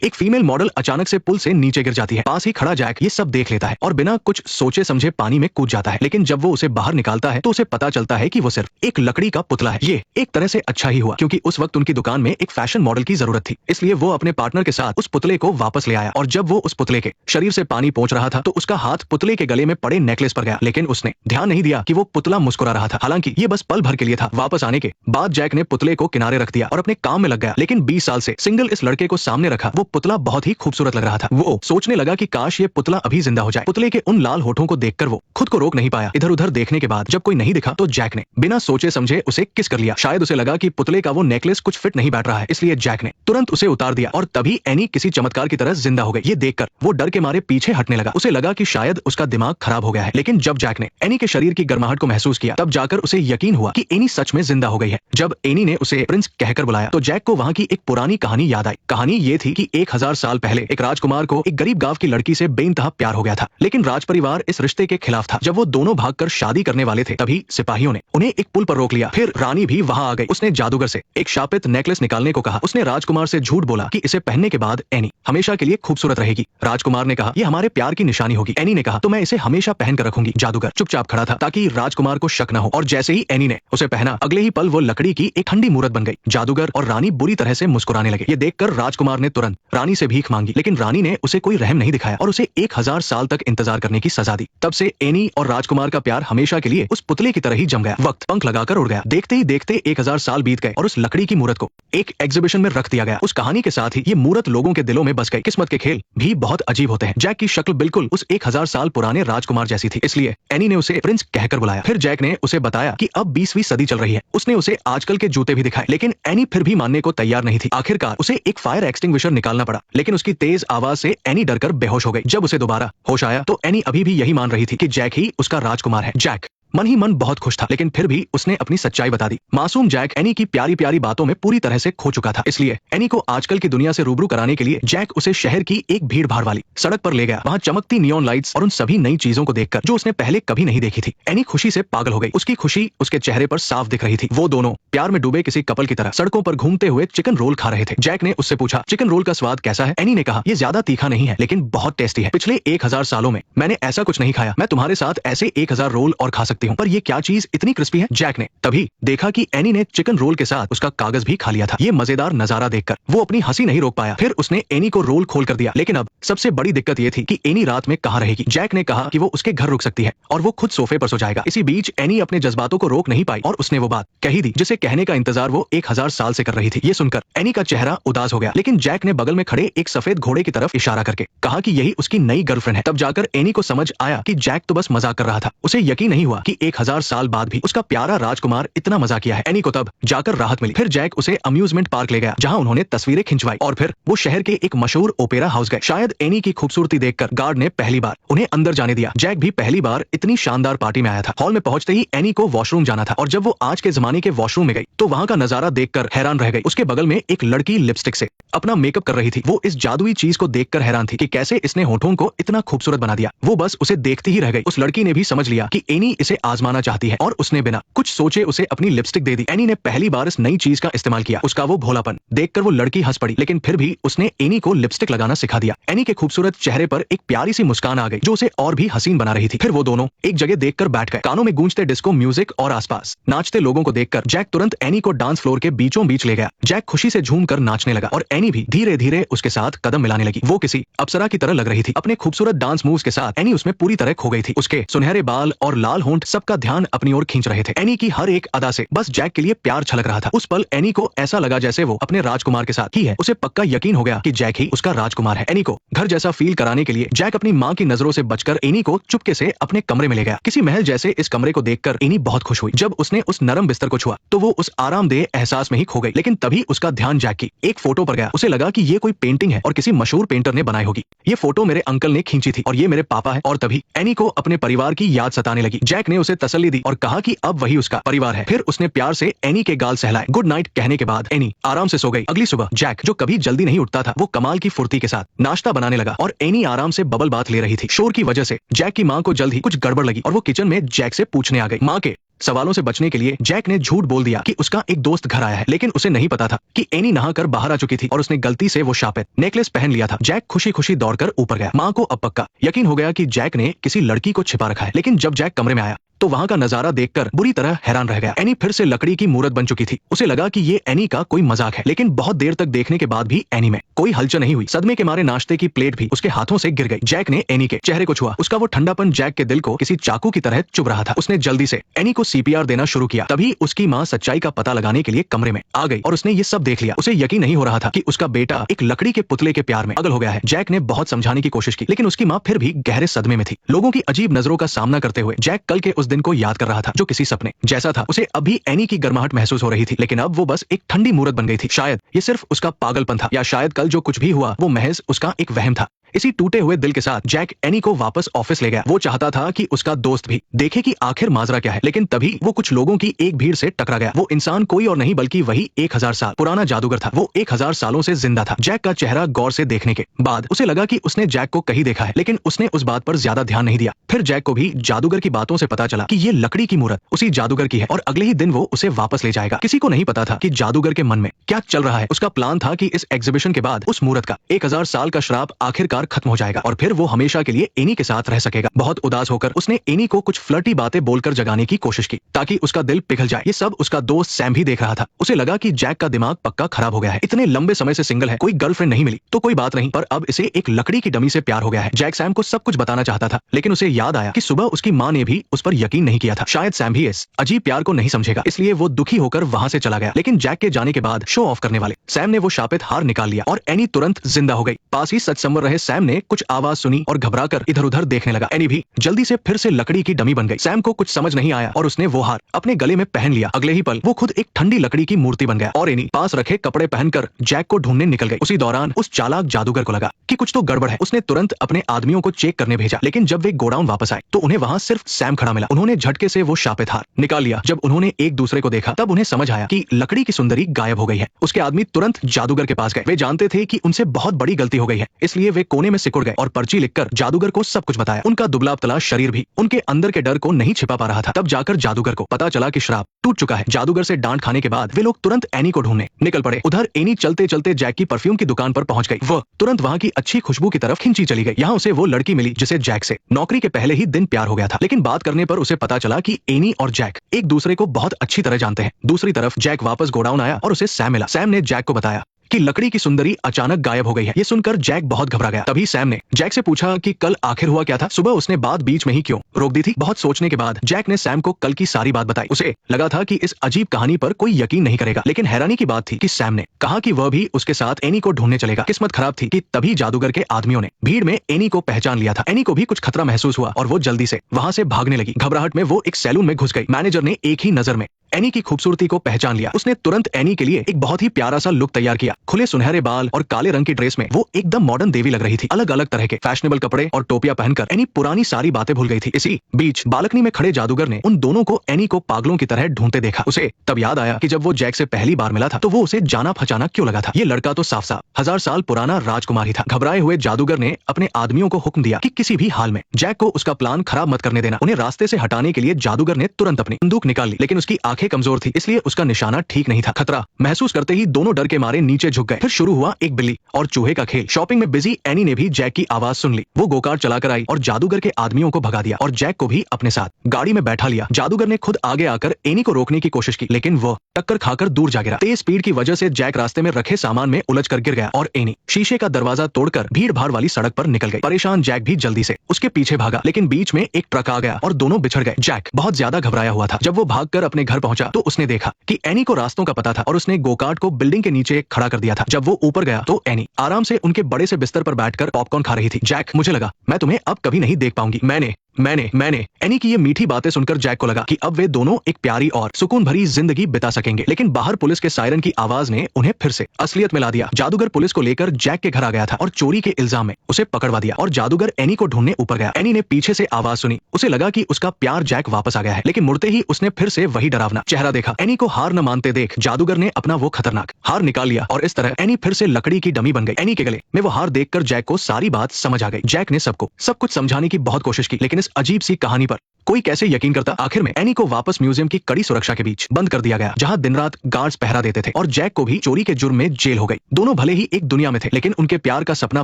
एक female model अचानक से पुल से नीचे गिर जाती है। पास ही खड़ा जैक ये सब देख लेता है और बिना कुछ सोचे समझे पानी में कूद जाता है। लेकिन जब वो उसे बाहर निकालता है तो उसे पता चलता है कि वो सिर्फ एक लकड़ी का पुतला है। ये एक तरह से अच्छा ही हुआ, क्योंकि उस वक्त उनकी दुकान में एक फैशन मॉडल की जरूरत थी। इसलिए वो अपने पार्टनर के साथ उस पुतले को वापस ले आया और जब वो उस पुतले के शरीर से पानी पहुंच रहा था तो उसका हाथ पुतले के गले में पड़े नेकलेस पर गया। लेकिन उसने ध्यान नहीं दिया कि वो पुतला मुस्कुरा रहा था। हालांकि ये बस पल भर के लिए था। वापस आने के बाद जैक ने पुतले को किनारे रख दिया और अपने काम में लग गया। लेकिन 20 साल से सिंगल इस लड़के को सामने रखा वो पुतला बहुत ही खूबसूरत लग रहा था। वो सोचने लगा कि काश ये पुतला अभी जिंदा हो जाए। पुतले के उन लाल होठों को देखकर वो खुद को रोक नहीं पाया। इधर उधर देखने के बाद जब कोई नहीं दिखा तो जैक ने बिना सोचे समझे उसे किस कर लिया। शायद उसे लगा कि पुतले का वो नेकलेस कुछ फिट नहीं बैठ रहा है, इसलिए जैक ने तुरंत उसे उतार दिया और तभी एनी किसी चमत्कार की तरह जिंदा हो गई। ये देखकर वो डर के मारे पीछे हटने लगा। उसे लगा कि शायद उसका दिमाग खराब हो गया है। लेकिन जब जैक ने एनी के शरीर की गर्माहट को महसूस किया तब जाकर उसे यकीन हुआ कि एनी सच में जिंदा हो गई है। जब एनी ने उसे प्रिंस कहकर बुलाया तो जैक को वहाँ की एक पुरानी कहानी याद आई। कहानी ये थी कि 1000 साल पहले एक राजकुमार को एक गरीब गांव की लड़की से बेइंतहा प्यार हो गया था। लेकिन राज परिवार इस रिश्ते के खिलाफ था। जब वो दोनों भागकर शादी करने वाले थे तभी सिपाहियों ने उन्हें एक पुल पर रोक लिया। फिर रानी भी वहां आ गई। उसने जादूगर से एक शापित नेकलेस निकालने को कहा। उसने राजकुमार से झूठ बोला कि इसे पहनने के बाद एनी हमेशा के लिए खूबसूरत रहेगी। राजकुमार ने कहा, ये हमारे प्यार की निशानी होगी। एनी ने कहा, तो मैं इसे हमेशा पहन कर रखूंगी। जादूगर चुपचाप खड़ा था ताकि राजकुमार को शक न हो और जैसे ही एनी ने उसे पहना अगले ही पल वो लकड़ी की एक ठंडी मूरत बन गई। जादूगर और रानी बुरी तरह से मुस्कुराने लगे। ये देखकर राजकुमार ने तुरंत रानी से भीख मांगी, लेकिन रानी ने उसे कोई रहम नहीं दिखाया और उसे 1000 साल तक इंतजार करने की सजा दी। तब से एनी और राजकुमार का प्यार हमेशा के लिए उस पुतले की तरह ही जम गया। वक्त पंख लगाकर उड़ गया। देखते ही देखते 1000 साल बीत गए और उस लकड़ी की मूरत को एक एग्जीबिशन में रख दिया गया। उस कहानी के साथ ही ये मूरत लोगों के दिलों में बस गई। किस्मत के खेल भी बहुत अजीब होते हैं। जैक की शक्ल बिल्कुल उस 1000 साल पुराने राजकुमार जैसी थी, इसलिए एनी ने उसे प्रिंस कहकर बुलाया। फिर जैक ने उसे बताया कि अब 20वीं सदी चल रही है। उसने उसे आजकल के जूते भी दिखाए, लेकिन एनी फिर भी मानने को तैयार नहीं थी। आखिरकार उसे एक फायर एक्सटिंग्विशर निकालना पड़ा, लेकिन उसकी तेज आवाज से एनी डरकर बेहोश हो गई। जब उसे दोबारा होश आया तो एनी अभी भी यही मान रही थी कि जैक ही उसका राजकुमार है। जैक मन ही मन बहुत खुश था, लेकिन फिर भी उसने अपनी सच्चाई बता दी। मासूम जैक एनी की प्यारी प्यारी बातों में पूरी तरह से खो चुका था, इसलिए एनी को आजकल की दुनिया से रूबरू कराने के लिए जैक उसे शहर की एक भीड़ भाड़ वाली सड़क पर ले गया। वहाँ चमकती नियॉन लाइट्स और उन सभी नई चीजों को देखकर जो उसने पहले कभी नहीं देखी थी, एनी खुशी से पागल हो गई। उसकी खुशी उसके चेहरे पर साफ दिख रही थी। वो दोनों प्यार में डूबे किसी कपल की तरह सड़कों पर घूमते हुए चिकन रोल खा रहे थे। जैक ने उससे पूछा, चिकन रोल का स्वाद कैसा है? एनी ने कहा, ये ज्यादा तीखा नहीं है, लेकिन बहुत टेस्टी है। पिछले 1000 सालों में मैंने ऐसा कुछ नहीं खाया। मैं तुम्हारे साथ ऐसे 1000 रोल और खा सकती हूँ, पर ये क्या इतनी क्रिस्पी है? जैक ने तभी देखा कि एनी ने चिकन रोल के साथ उसका कागज भी खा लिया था। ये मजेदार नजारा देखकर वो अपनी हंसी नहीं रोक पाया। फिर उसने एनी को रोल खोल कर दिया, लेकिन अब सबसे बड़ी दिक्कत ये थी कि एनी रात में कहाँ रहेगी। जैक ने कहा कि वो उसके घर रुक सकती है और वो खुद सोफे पर सो जाएगा। इसी बीच एनी अपने जज्बातों को रोक नहीं पाई और उसने वो बात कह ही दी जिसे कहने का इंतजार वो 1000 साल से कर रही थी। ये सुनकर एनी का चेहरा उदास हो गया, लेकिन जैक ने बगल में खड़े एक सफेद घोड़े की तरफ इशारा करके कहा कि यही उसकी नई गर्लफ्रेंड है। तब जाकर एनी को समझ आया कि जैक तो बस मजाक कर रहा था। उसे यकीन नहीं हुआ कि 1000 साल बाद भी उसका प्यारा राजकुमार इतना मजा किया है। एनी को तब जाकर राहत मिली। फिर जैक उसे अम्यूजमेंट पार्क ले गया, जहां उन्होंने तस्वीरें खिंचवाई और फिर वो शहर के एक मशहूर ओपेरा हाउस गए। शायद एनी की खूबसूरती देखकर गार्ड ने पहली बार उन्हें अंदर जाने दिया। जैक भी पहली बार इतनी शानदार पार्टी में आया था। हॉल में पहुंचते ही एनी को वॉशरूम जाना था और जब वो आज के जमाने के वॉशरूम में गई तो वहां का नजारा देखकर हैरान रह गई। उसके बगल में एक लड़की लिपस्टिक से अपना मेकअप कर रही थी। वो इस जादुई चीज को देखकर हैरान थी कि कैसे इसने होठों को इतना खूबसूरत बना दिया। वो बस उसे देखती ही रह गई। उस लड़की ने भी समझ लिया कि एनी इसे आजमाना चाहती है और उसने बिना कुछ सोचे उसे अपनी लिपस्टिक दे दी। एनी ने पहली बार इस नई चीज का इस्तेमाल किया। उसका वो भोलापन देखकर वो लड़की हंस पड़ी, लेकिन फिर भी उसने एनी को लिपस्टिक लगाना सिखा दिया। एनी के खूबसूरत चेहरे पर एक प्यारी सी मुस्कान आ गई जो उसे और भी हसीन बना रही थी। फिर वो दोनों एक जगह देखकर बैठ गए। कानों में गूंजते डिस्को म्यूजिक और आसपास नाचते लोगों को देखकर जैक तुरंत एनी को डांस फ्लोर के बीचों बीच ले गया। जैक खुशी से झूम कर नाचने लगा और एनी भी धीरे धीरे उसके साथ कदम मिलाने लगी। वो किसी अप्सरा की तरह लग रही थी। अपने खूबसूरत डांस मूव्स के साथ एनी उसमें पूरी तरह खो गई थी। उसके सुनहरे बाल और लाल होंठ सबका ध्यान अपनी ओर खींच रहे थे। एनी की हर एक अदा से बस जैक के लिए प्यार छलक रहा था। उस पल एनी को ऐसा लगा जैसे वो अपने राजकुमार के साथ ही है। उसे पक्का यकीन हो गया कि जैक ही उसका राजकुमार है। एनी को घर जैसा फील कराने के लिए जैक अपनी माँ की नजरों से बचकर एनी को चुपके से अपने कमरे में ले गया। किसी महल जैसे इस कमरे को देखकर एनी बहुत खुश हुई। जब उसने उस नरम बिस्तर को छुआ तो वो उस आरामदेह एहसास में ही खो गई। लेकिन तभी उसका ध्यान जैक की एक फोटो पर गया। उसे लगा कि ये कोई पेंटिंग है और किसी मशहूर पेंटर ने बनाई होगी। ये फोटो मेरे अंकल ने खींची थी और ये मेरे पापा है। और तभी एनी को अपने परिवार की याद सताने लगी। जैक ने उसे तसल्ली दी और कहा कि अब वही उसका परिवार है। फिर उसने प्यार से एनी के गाल सहलाए। गुड नाइट कहने के बाद एनी आराम से सो गई। अगली सुबह जैक जो कभी जल्दी नहीं उठता था वो कमाल की फुर्ती के साथ नाश्ता बनाने लगा और एनी आराम से बबल बात ले रही थी। शोर की वजह से जैक की माँ को जल्द ही कुछ गड़बड़ लगी और वो किचन में जैक से पूछने आ गई। माँ के सवालों से बचने के लिए जैक ने झूठ बोल दिया कि उसका एक दोस्त घर आया है, लेकिन उसे नहीं पता था कि एनी नहाकर बाहर आ चुकी थी और उसने गलती से वो शापित नेकलेस पहन लिया था। जैक खुशी खुशी दौड़कर ऊपर गया। माँ को अब पक्का यकीन हो गया कि जैक ने किसी लड़की को छिपा रखा है, लेकिन जब जैक कमरे में आया तो वहां का नजारा देखकर बुरी तरह हैरान रह गया। एनी फिर से लकड़ी की मूर्त बन चुकी थी। उसे लगा कि ये एनी का कोई मजाक है, लेकिन बहुत देर तक देखने के बाद भी एनी में कोई हलचल नहीं हुई। सदमे के मारे नाश्ते की प्लेट भी उसके हाथों से गिर गई। जैक ने एनी के चेहरे को छुआ। उसका वो ठंडापन जैक के दिल को किसी चाकू की तरह चुभ रहा था। उसने जल्दी से एनी को सीपीआर देना शुरू किया। तभी उसकी माँ सच्चाई का पता लगाने के लिए कमरे में आ गई और उसने ये सब देख लिया। उसे यकीन नहीं हो रहा था कि उसका बेटा एक लकड़ी के पुतले के प्यार में पागल हो गया है। जैक ने बहुत समझाने की कोशिश की, लेकिन उसकी माँ फिर भी गहरे सदमे में थी। लोगों की अजीब नजरों का सामना करते हुए जैक कल के उस दिन को याद कर रहा था जो किसी सपने जैसा था। उसे अभी एनी की गर्माहट महसूस हो रही थी, लेकिन अब वो बस एक ठंडी मूर्त बन गई थी। शायद ये सिर्फ उसका पागलपन था, या शायद कल जो कुछ भी हुआ वो महज उसका एक वहम था। इसी टूटे हुए दिल के साथ जैक एनी को वापस ऑफिस ले गया। वो चाहता था कि उसका दोस्त भी देखे कि आखिर माजरा क्या है, लेकिन तभी वो कुछ लोगों की एक भीड़ से टकरा गया। वो इंसान कोई और नहीं बल्कि वही 1000 साल पुराना जादूगर था। वो 1000 सालों से जिंदा था। जैक का चेहरा गौर से देखने के बाद उसे लगा कि उसने जैक को कहीं देखा है, लेकिन उसने उस बात पर ज्यादा ध्यान नहीं दिया। फिर जैक को भी जादूगर की बातों से पता चला कि ये लकड़ी की मूर्त उसी जादूगर की है और अगले ही दिन वो उसे वापस ले जाएगा। किसी को नहीं पता था कि जादूगर के मन में क्या चल रहा है। उसका प्लान था कि इस एग्जीबिशन के बाद उस मूर्त का 1000 साल का श्राप आखिरकार खत्म हो जाएगा और फिर वो हमेशा के लिए एनी के साथ रह सकेगा। बहुत उदास होकर उसने एनी को कुछ फ्लर्टी बातें बोलकर जगाने की कोशिश की ताकि उसका दिल पिघल जाए। ये सब उसका दोस्त सैम भी देख रहा था। उसे लगा कि जैक का दिमाग पक्का खराब हो गया है। इतने लंबे समय से सिंगल है, कोई गर्लफ्रेंड नहीं मिली तो कोई बात नहीं, पर अब इसे एक लकड़ी की डमी से प्यार हो गया है। जैक सैम को सब कुछ बताना चाहता था, लेकिन उसे याद आया कि सुबह उसकी माँ ने भी उस पर यकीन नहीं किया था। शायद सैम भी इस अजीब प्यार को नहीं समझेगा, इसलिए वो दुखी होकर वहां से चला गया। लेकिन जैक के जाने के बाद शो ऑफ करने वाले सैम ने वो शापित हार निकाल लिया और एनी तुरंत जिंदा हो गई। पास ही सच संवर रहे सैम ने कुछ आवाज सुनी और घबराकर इधर उधर देखने लगा। एनी भी जल्दी से फिर से लकड़ी की डमी बन गई। सैम को कुछ समझ नहीं आया और उसने वो हार अपने गले में पहन लिया। अगले ही पल वो खुद एक ठंडी लकड़ी की मूर्ति बन गया और एनी पास रखे कपड़े पहनकर जैक को ढूंढने निकल गई। उसी दौरान उस चालाक जादूगर को लगा कि कुछ तो गड़बड़ है। उसने तुरंत अपने आदमियों को चेक करने भेजा, लेकिन जब वे गोडाउन वापस आए तो उन्हें वहां सिर्फ सैम खड़ा मिला। उन्होंने झटके से वो शापित हार निकाल लिया। जब उन्होंने एक दूसरे को देखा तब उन्हें समझ आया कि लकड़ी की सुंदरी गायब हो गई है। उसके आदमी तुरंत जादूगर के पास गए। वे जानते थे कि उनसे बहुत बड़ी गलती हो गई है, इसलिए वे कोने में सिकुड़ गए और पर्ची लिखकर जादूगर को सब कुछ बताया। उनका दुबला पतला शरीर भी उनके अंदर के डर को नहीं छिपा पा रहा था। तब जाकर जादूगर को पता चला कि श्राप टूट चुका है। जादूगर से डांट खाने के बाद वे लोग तुरंत एनी को ढूंढने निकल पड़े। उधर एनी चलते चलते जैक की परफ्यूम की दुकान पर पहुंच गई। वह तुरंत वहां की अच्छी खुशबू की तरफ खिंची चली गई। यहाँ उसे वो लड़की मिली जिसे जैक से नौकरी के पहले ही दिन प्यार हो गया था, लेकिन बात करने पर उसे पता चला कि एनी और जैक एक दूसरे को बहुत अच्छी तरह जानते हैं। दूसरी तरफ जैक वापस गोडाउन आया और उसे सैम मिला। सैम ने जैक को बताया कि लकड़ी की सुंदरी अचानक गायब हो गई है। ये सुनकर जैक बहुत घबरा गया। तभी सैम ने जैक से पूछा कि कल आखिर हुआ क्या था। सुबह उसने बात बीच में ही क्यों रोक दी थी। बहुत सोचने के बाद जैक ने सैम को कल की सारी बात बताई। उसे लगा था कि इस अजीब कहानी पर कोई यकीन नहीं करेगा, लेकिन हैरानी की बात थी कि सैम ने कहा कि वह भी उसके साथ एनी को ढूंढने चलेगा। किस्मत खराब थी कि तभी जादूगर के आदमियों ने भीड़ में एनी को पहचान लिया था। एनी को भी कुछ खतरा महसूस हुआ और वो जल्दी से वहां से भागने लगी। घबराहट में वो एक सैलून में घुस गई। मैनेजर ने एक ही नजर में एनी की खूबसूरती को पहचान लिया। उसने तुरंत एनी के लिए एक बहुत ही प्यारा सा लुक तैयार किया। खुले सुनहरे बाल और काले रंग की ड्रेस में वो एकदम मॉडर्न देवी लग रही थी। अलग अलग तरह के फैशनेबल कपड़े और टोपियां पहनकर एनी पुरानी सारी बातें भूल गई थी। इसी बीच बालकनी में खड़े जादूगर ने उन दोनों को एनी को पागलों की तरह ढूंढते देखा। उसे तब याद आया कि जब वो जैक से पहली बार मिला था तो वो उसे जाना पहचाना क्यों लगा था। ये लड़का तो साफ साफ 1000 साल पुराना राजकुमार ही था। घबराए हुए जादूगर ने अपने आदमियों को हुक्म दिया कि किसी भी हाल में जैक को उसका प्लान खराब मत करने देना। उन्हें रास्ते से हटाने के लिए जादूगर ने तुरंत अपनी बंदूक निकाल ली, लेकिन उसकी आंखें कमजोर थी, इसलिए उसका निशाना ठीक नहीं था। खतरा महसूस करते ही दोनों डर के मारे नीचे झुक गए। फिर शुरू हुआ एक बिल्ली और चूहे का खेल। शॉपिंग में बिजी एनी ने भी जैक की आवाज सुन ली। वो गोकार चलाकर आई और जादूगर के आदमियों को भगा दिया और जैक को भी अपने साथ गाड़ी में बैठा लिया। जादूगर ने खुद आगे आकर एनी को रोकने की कोशिश की, लेकिन वो टक्कर खाकर दूर जा गिरा। तेज स्पीड की वजह से जैक रास्ते में रखे सामान में उलझ कर गिर गया और एनी शीशे का दरवाजा तोड़कर भीड़ भाड़ वाली सड़क पर निकल गई। परेशान जैक भी जल्दी से उसके पीछे भागा, लेकिन बीच में एक ट्रक आ गया और दोनों बिछड़ गए। जैक बहुत ज्यादा घबराया हुआ था। जब वो भागकर अपने घर पहुंचा तो उसने देखा कि एनी को रास्तों का पता था और उसने गोकार्ट को बिल्डिंग के नीचे खड़ा कर दिया था। जब वो ऊपर गया तो एनी आराम से उनके बड़े से बिस्तर पर बैठकर पॉपकॉर्न खा रही थी। जैक, मुझे लगा मैं तुम्हें अब कभी नहीं देख पाऊंगी। मैंने एनी की ये मीठी बातें सुनकर जैक को लगा कि अब वे दोनों एक प्यारी और सुकून भरी जिंदगी बिता सकेंगे। लेकिन बाहर पुलिस के सायरन की आवाज ने उन्हें फिर से असलियत में ला दिया। जादूगर पुलिस को लेकर जैक के घर आ गया था और चोरी के इल्जाम में उसे पकड़वा दिया और जादूगर एनी को ढूंढने ऊपर गया। एनी ने पीछे से आवाज सुनी। उसे लगा कि उसका प्यार जैक वापस आ गया है, लेकिन मुड़ते ही उसने फिर से वही डरावना चेहरा देखा। एनी को हार न मानते देख जादूगर ने अपना वो खतरनाक हार निकाल लिया और इस तरह एनी फिर से लकड़ी की डमी बन गई। एनी के गले में वो हार देखकर जैक को सारी बात समझ आ गई। जैक ने सब कुछ समझाने की बहुत कोशिश की, लेकिन इस अजीब सी कहानी पर कोई कैसे यकीन करता। आखिर में एनी को वापस म्यूजियम की कड़ी सुरक्षा के बीच बंद कर दिया गया, जहां दिन रात गार्ड्स पहरा देते थे, और जैक को भी चोरी के जुर्म में जेल हो गई। दोनों भले ही एक दुनिया में थे, लेकिन उनके प्यार का सपना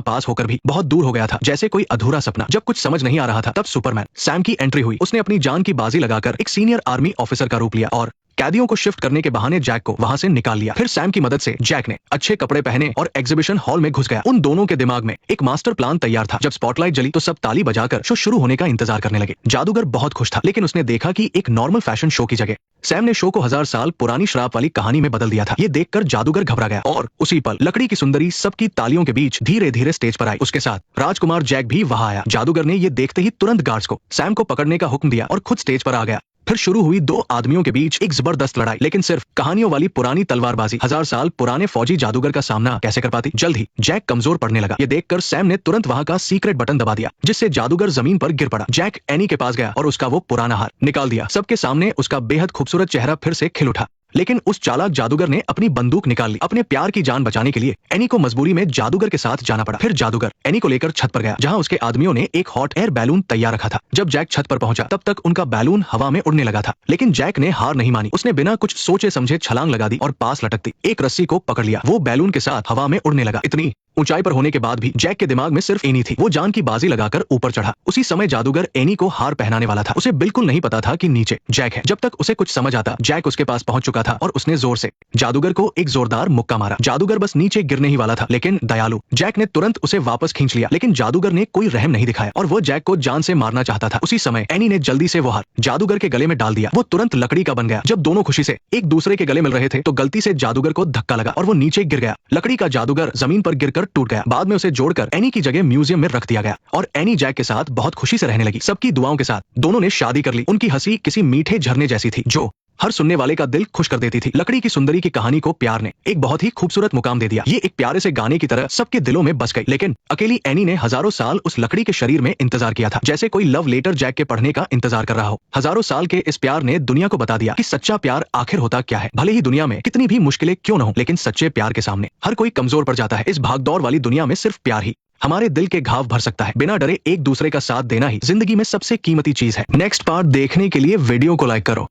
पास होकर भी बहुत दूर हो गया था, जैसे कोई अधूरा सपना। जब कुछ समझ नहीं आ रहा था, तब सुपरमैन सैम की एंट्री हुई। उसने अपनी जान की बाजी लगाकर एक सीनियर आर्मी ऑफिसर का रूप लिया और कैदियों को शिफ्ट करने के बहाने जैक को वहां से निकाल लिया। फिर सैम की मदद से जैक ने अच्छे कपड़े पहने और एग्जीबिशन हॉल में घुस गया। उन दोनों के दिमाग में एक मास्टर प्लान तैयार था। जब स्पॉटलाइट जली तो सब ताली बजाकर शो शुरू होने का इंतजार करने लगे। जादूगर बहुत खुश था, लेकिन उसने देखा कि एक नॉर्मल फैशन शो की जगह सैम ने शो को 1000 साल पुरानी शराब वाली कहानी में बदल दिया था। ये देखकर जादूगर घबरा गया और उसी पल लकड़ी की सुंदरी सबकी तालियों के बीच धीरे धीरे स्टेज पर आई। उसके साथ राजकुमार जैक भी वहां आया। जादूगर ने ये देखते ही तुरंत गार्ड्स को सैम को पकड़ने का हुक्म दिया और खुद स्टेज पर आ गया। फिर शुरू हुई दो आदमियों के बीच एक जबरदस्त लड़ाई, लेकिन सिर्फ कहानियों वाली पुरानी तलवारबाजी 1000 साल पुराने फौजी जादूगर का सामना कैसे कर पाती। जल्द ही जैक कमजोर पड़ने लगा। ये देखकर सैम ने तुरंत वहां का सीक्रेट बटन दबा दिया, जिससे जादूगर जमीन पर गिर पड़ा। जैक एनी के पास गया और उसका वो पुराना हार निकाल दिया। सबके सामने उसका बेहद खूबसूरत चेहरा फिर से खिल उठा, लेकिन उस चालाक जादूगर ने अपनी बंदूक निकाल ली। अपने प्यार की जान बचाने के लिए एनी को मजबूरी में जादूगर के साथ जाना पड़ा। फिर जादूगर एनी को लेकर छत पर गया, जहां उसके आदमियों ने एक हॉट एयर बैलून तैयार रखा था। जब जैक छत पर पहुंचा, तब तक उनका बैलून हवा में उड़ने लगा था, लेकिन जैक ने हार नहीं मानी। उसने बिना कुछ सोचे समझे छलांग लगा दी और पास लटकती एक रस्सी को पकड़ लिया। वो बैलून के साथ हवा में उड़ने लगा। इतनी ऊंचाई पर होने के बाद भी जैक के दिमाग में सिर्फ एनी थी। वो जान की बाजी लगाकर ऊपर चढ़ा। उसी समय जादूगर एनी को हार पहनाने वाला था। उसे बिल्कुल नहीं पता था कि नीचे जैक है। जब तक उसे कुछ समझ आता, जैक उसके पास पहुंच चुका था और उसने जोर से जादूगर को एक जोरदार मुक्का मारा। जादूगर बस नीचे गिरने ही वाला था, लेकिन दयालु जैक ने तुरंत उसे वापस खींच लिया। लेकिन जादूगर ने कोई रहम नहीं दिखाया और वो जैक को जान से मारना चाहता था। उसी समय एनी ने जल्दी से वो हार जादूगर के गले में डाल दिया। वो तुरंत लकड़ी का बन गया। जब दोनों खुशी से एक दूसरे के गले मिल रहे थे, तो गलती से जादूगर को धक्का लगा और वो नीचे गिर गया। लकड़ी का जादूगर जमीन पर गिरकर टूट गया। बाद में उसे जोड़कर एनी की जगह म्यूजियम में रख दिया गया और एनी जैक के साथ बहुत खुशी से रहने लगी। सबकी दुआओं के साथ दोनों ने शादी कर ली। उनकी हंसी किसी मीठे झरने जैसी थी, जो हर सुनने वाले का दिल खुश कर देती थी। लकड़ी की सुंदरी की कहानी को प्यार ने एक बहुत ही खूबसूरत मुकाम दे दिया। ये एक प्यारे से गाने की तरह सबके दिलों में बस गई। लेकिन अकेली एनी ने हजारों साल उस लकड़ी के शरीर में इंतजार किया था, जैसे कोई लव लेटर जैक के पढ़ने का इंतजार कर रहा हो। हजारों साल के इस प्यार ने दुनिया को बता दिया कि सच्चा प्यार आखिर होता क्या है। भले ही दुनिया में कितनी भी मुश्किलें क्यों न हो, लेकिन सच्चे प्यार के सामने हर कोई कमजोर पड़ जाता है। इस भागदौड़ वाली दुनिया में सिर्फ प्यार ही हमारे दिल के घाव भर सकता है। बिना डरे एक दूसरे का साथ देना ही जिंदगी में सबसे कीमती चीज है। नेक्स्ट पार्ट देखने के लिए वीडियो को लाइक करो।